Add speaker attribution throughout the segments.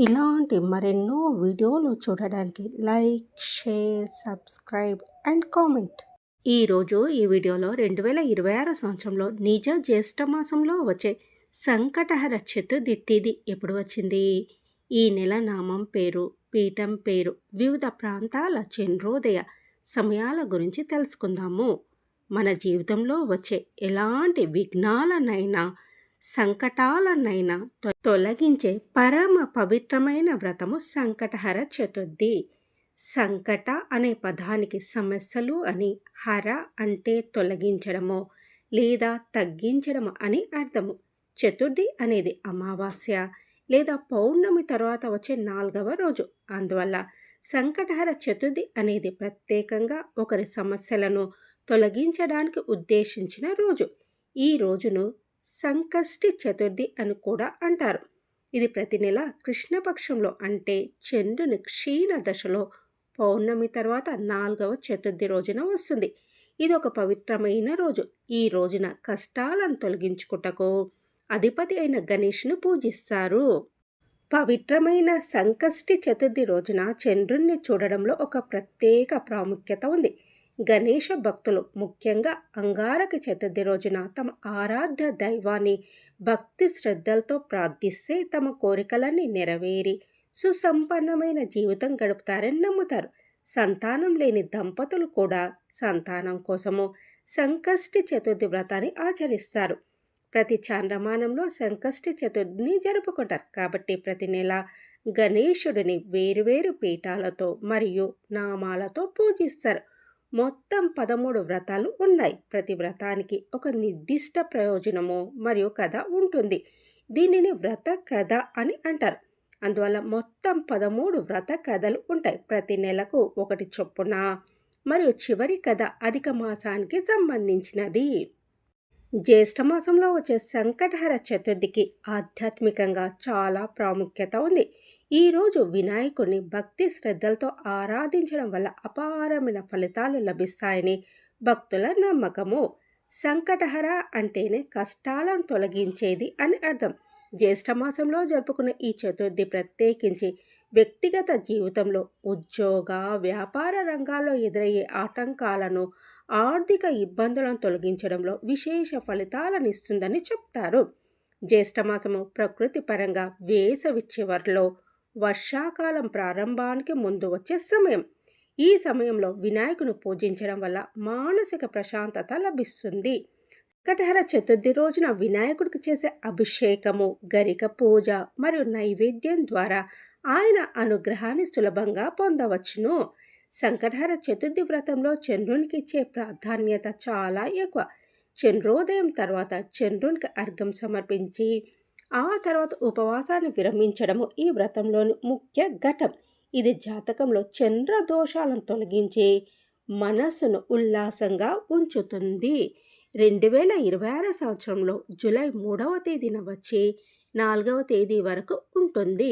Speaker 1: ఇలాంటి మరెన్నో వీడియోలు చూడడానికి like, share, subscribe and comment. ఈరోజు ఈ వీడియోలో 2026 సంవత్సరంలో నిజ జ్యేష్ఠ మాసంలో వచ్చే సంకటహర చతుర్థి తిథి ఎప్పుడు వచ్చింది, ఈ నెల నామం పేరు, పీఠం పేరు, వివిధ ప్రాంతాల చంద్రోదయ సమయాల గురించి తెలుసుకుందాము. మన జీవితంలో వచ్చే ఎలాంటి విఘ్నాలనైనా సంకటాలనైనా తొలగించే పరమ పవిత్రమైన వ్రతము సంకటహర చతుర్థి. సంకట అనే పదానికి సమస్యలు అని, హర అంటే తొలగించడము లేదా తగ్గించడము అని అర్థము. చతుర్థి అనేది అమావాస్య లేదా పౌర్ణమి తర్వాత వచ్చే 4వ రోజు. అందువల్ల సంకటహర చతుర్థి అనేది ప్రత్యేకంగా ఒకరి సమస్యలను తొలగించడానికి ఉద్దేశించిన రోజు. ఈ రోజును సంకష్టి చతుర్థి అని కూడా అంటారు. ఇది ప్రతి నెల కృష్ణపక్షంలో అంటే చంద్రుని క్షీణ దశలో పౌర్ణమి తర్వాత 4వ చతుర్థి రోజున వస్తుంది. ఇది ఒక పవిత్రమైన రోజు. ఈ రోజున కష్టాలను తొలగించుకుంటకు అధిపతి అయిన గణేష్ను పూజిస్తారు. పవిత్రమైన సంకష్టి చతుర్థి రోజున చంద్రుణ్ణి చూడడంలో ఒక ప్రత్యేక ప్రాముఖ్యత ఉంది. గణేష భక్తులు ముఖ్యంగా అంగారక చతుర్థి రోజున తమ ఆరాధ్య దైవాన్ని భక్తి శ్రద్ధలతో ప్రార్థిస్తే తమ కోరికలన్నీ నెరవేరి సుసంపన్నమైన జీవితం గడుపుతారని నమ్ముతారు. సంతానం లేని దంపతులు కూడా సంతానం కోసము సంకష్టి చతుర్థి వ్రతాన్ని ఆచరిస్తారు. ప్రతి చాంద్రమానంలో సంకష్టి చతుర్థిని జరుపుకుంటారు. కాబట్టి ప్రతి నెల గణేశుడిని వేరువేరు పీఠాలతో మరియు నామాలతో పూజిస్తారు. మొత్తం 13 వ్రతాలు ఉన్నాయి. ప్రతి వ్రతానికి ఒక నిర్దిష్ట ప్రయోజనము మరియు కథ ఉంటుంది. దీనిని వ్రత కథ అని అంటారు. అందువల్ల మొత్తం 13 వ్రత కథలు ఉంటాయి. ప్రతి నెలకు ఒకటి చొప్పున, మరియు చివరి కథ అధిక మాసానికి సంబంధించినది. జ్యేష్ఠమాసంలో వచ్చే సంకటహర చతుర్థికి ఆధ్యాత్మికంగా చాలా ప్రాముఖ్యత ఉంది. ఈరోజు వినాయకుడిని భక్తి శ్రద్ధలతో ఆరాధించడం వల్ల అపారమైన ఫలితాలు లభిస్తాయని భక్తుల నమ్మకము. సంకటహర అంటేనే కష్టాలను తొలగించేది అని అర్థం. జ్యేష్ఠమాసంలో జరుపుకునే ఈ చతుర్థి ప్రత్యేకించి వ్యక్తిగత జీవితంలో, ఉద్యోగ, వ్యాపార రంగాల్లో ఎదురయ్యే ఆటంకాలను, ఆర్థిక ఇబ్బందులను తొలగించడంలో విశేష ఫలితాలను ఇస్తుందని చెప్తారు. జ్యేష్ఠమాసము ప్రకృతి పరంగా వేసవి చివరిలో, వర్షాకాలం ప్రారంభానికి ముందు వచ్చే సమయం. ఈ సమయంలో వినాయకుని పూజించడం వల్ల మానసిక ప్రశాంతత లభిస్తుంది. సంకటహర చతుర్థి రోజున వినాయకుడికి చేసే అభిషేకము, గరిక పూజ మరియు నైవేద్యం ద్వారా ఆయన అనుగ్రహాన్ని సులభంగా పొందవచ్చును. సంకటహర చతుర్థి వ్రతంలో చంద్రునికి ఇచ్చే ప్రాధాన్యత చాలా ఎక్కువ. చంద్రోదయం తర్వాత చంద్రునికి అర్ఘ్యం సమర్పించి ఆ తర్వాత ఉపవాసాన్ని విరమించడము ఈ వ్రతంలోని ముఖ్య ఘట్టం. ఇది జాతకంలో చంద్ర దోషాలను తొలగించి మనస్సును ఉల్లాసంగా ఉంచుతుంది. 2026 సంవత్సరంలో జూలై 3వ తేదీన వచ్చి 4వ తేదీ వరకు ఉంటుంది.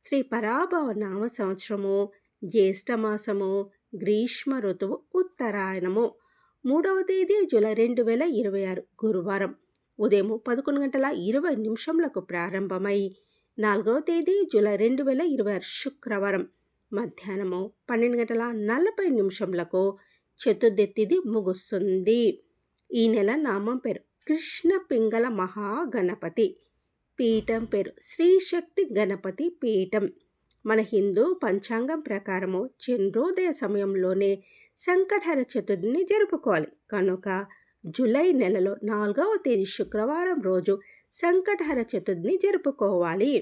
Speaker 1: శ్రీ పరాభవ నామ సంవత్సరము, జ్యేష్ఠమాసము, గ్రీష్మ ఋతువు, ఉత్తరాయణము. 3వ తేదీ జూలై 2026 గురువారం ఉదయం 11:20 ప్రారంభమై 4వ తేదీ జూలై 2026 శుక్రవారం మధ్యాహ్నము 12:40 చతుర్థి తిథి ముగుస్తుంది. ఈ నెల నామం పేరు కృష్ణ పింగళ మహాగణపతి. పీఠం పేరు శ్రీశక్తి గణపతి పీఠం. మన హిందూ పంచాంగం ప్రకారము చంద్రోదయ సమయంలోనే సంకటహర చతుర్థిని జరుపుకోవాలి. కనుక జూలై నెలలో 4వ తేదీ శుక్రవారం రోజు సంకటహర చతుర్థిని జరుపుకోవాలి.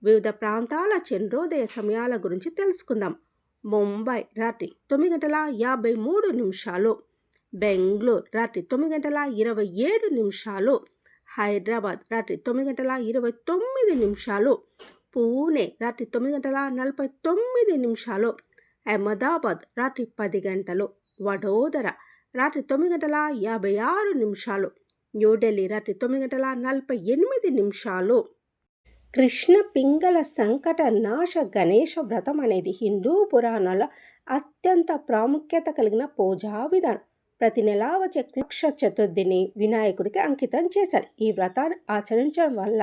Speaker 1: వివిధ ప్రాంతాల చంద్రోదయ సమయాల గురించి తెలుసుకుందాం. ముంబై రాత్రి 9:53, బెంగళూరు రాత్రి 9:27, హైదరాబాద్ రాత్రి 9:29, పూణే రాత్రి 9:49, అహ్మదాబాద్ రాత్రి 10 వడోదర రాత్రి 9:56, న్యూఢిల్లీ రాత్రి 9:48. కృష్ణ పింగళ సంకట నాశ గణేష వ్రతం అనేది హిందూ పురాణాల అత్యంత ప్రాముఖ్యత కలిగిన పూజా విధానం. ప్రతి నెలా వచ్చే కృష్ణ చతుర్థిని వినాయకుడికి అంకితం చేశారు. ఈ వ్రతాన్ని ఆచరించడం వల్ల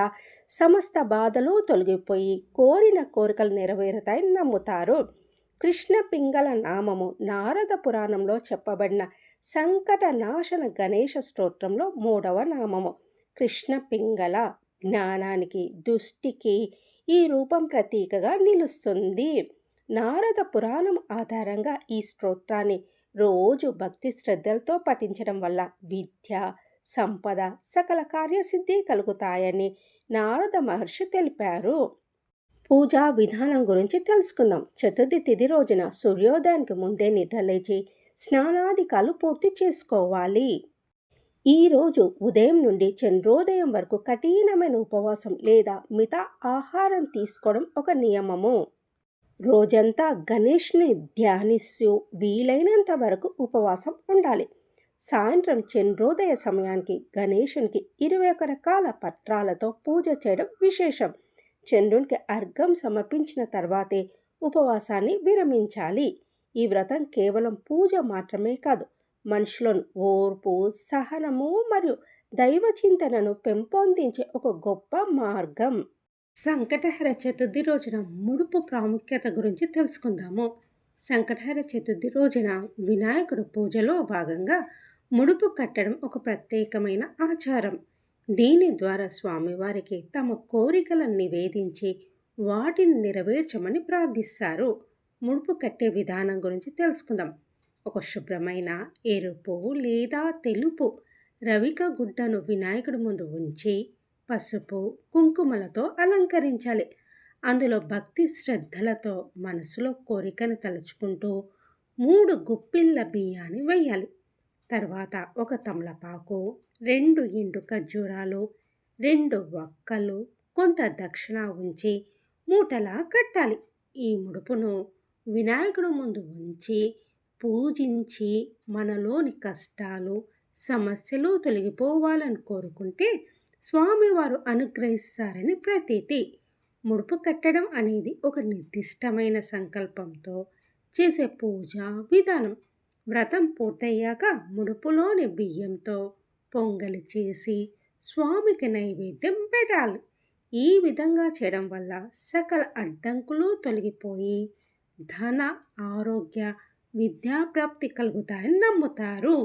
Speaker 1: సమస్త బాధలు తొలగిపోయి కోరిన కోరికలు నెరవేరుతాయని నమ్ముతారు. కృష్ణ పింగళ నామము నారద పురాణంలో చెప్పబడిన సంకట నాశన గణేష స్తోత్రంలో 3వ నామము. కృష్ణ పింగళ జ్ఞానానికి, దృష్టికి ఈ రూపం ప్రతీకగా నిలుస్తుంది. నారద పురాణం ఆధారంగా ఈ స్తోత్రాన్ని రోజు భక్తి శ్రద్ధలతో పఠించడం వల్ల విద్య, సంపద, సకల కార్యసిద్ధి కలుగుతాయని నారద మహర్షి తెలిపారు. పూజా విధానం గురించి తెలుసుకుందాం. చతుర్థి తిథి రోజున సూర్యోదయానికి ముందే నిద్రలేచి స్నానాధికాలు పూర్తి చేసుకోవాలి. ఈరోజు ఉదయం నుండి చంద్రోదయం వరకు కఠినమైన ఉపవాసం లేదా మిత ఆహారం తీసుకోవడం ఒక నియమము. రోజంతా గణేష్ని ధ్యానిస్తూ వీలైనంత వరకు ఉపవాసం ఉండాలి. సాయంత్రం చంద్రోదయ సమయానికి గణేశునికి 21 రకాల పత్రాలతో పూజ చేయడం విశేషం. చంద్రునికి అర్ఘ్యం సమర్పించిన తర్వాతే ఉపవాసాన్ని విరమించాలి. ఈ వ్రతం కేవలం పూజ మాత్రమే కాదు, మనుషులను ఓర్పు, సహనము మరియు దైవ చింతనను పెంపొందించే ఒక గొప్ప మార్గం. సంకటహర చతుర్థి రోజున ముడుపు ప్రాముఖ్యత గురించి తెలుసుకుందాము. సంకటహర చతుర్థి రోజున వినాయకుడు పూజలో భాగంగా ముడుపు కట్టడం ఒక ప్రత్యేకమైన ఆచారం. దీని ద్వారా స్వామివారికి తమ కోరికలను నివేదించి వాటిని నెరవేర్చమని ప్రార్థిస్తారు. ముడుపు కట్టే విధానం గురించి తెలుసుకుందాం. ఒక శుభ్రమైన ఎరుపు లేదా తెలుపు రవిక గుడ్డను వినాయకుడి ముందు ఉంచి పసుపు, కుంకుమలతో అలంకరించాలి. అందులో భక్తి శ్రద్ధలతో మనసులో కోరికను తలుచుకుంటూ 3 గుప్పిళ్ళ బియ్యాన్ని వేయాలి. తర్వాత ఒక తమలపాకు, 2 ఎండు ఖర్జూరాలు, 2 వక్కలు, కొంత దక్షిణ ఉంచి మూటలా కట్టాలి. ఈ ముడుపును వినాయకుడు ముందు ఉంచి పూజించి మనలోని కష్టాలు, సమస్యలు తొలగిపోవాలని కోరుకుంటే స్వామివారు అనుగ్రహిస్తారని ప్రతీతి. ముడుపు కట్టడం అనేది ఒక నిర్దిష్టమైన సంకల్పంతో చేసే పూజా విధానం. వ్రతం పూర్తయ్యాక ముడుపులోని బియ్యంతో పొంగలి చేసి స్వామికి నైవేద్యం పెట్టాలి. ఈ విధంగా చేయడం వల్ల సకల అడ్డంకులు తొలగిపోయి ధన, ఆరోగ్య, విద్యాప్రాప్తి కలుగుతాయని నమ్ముతారు.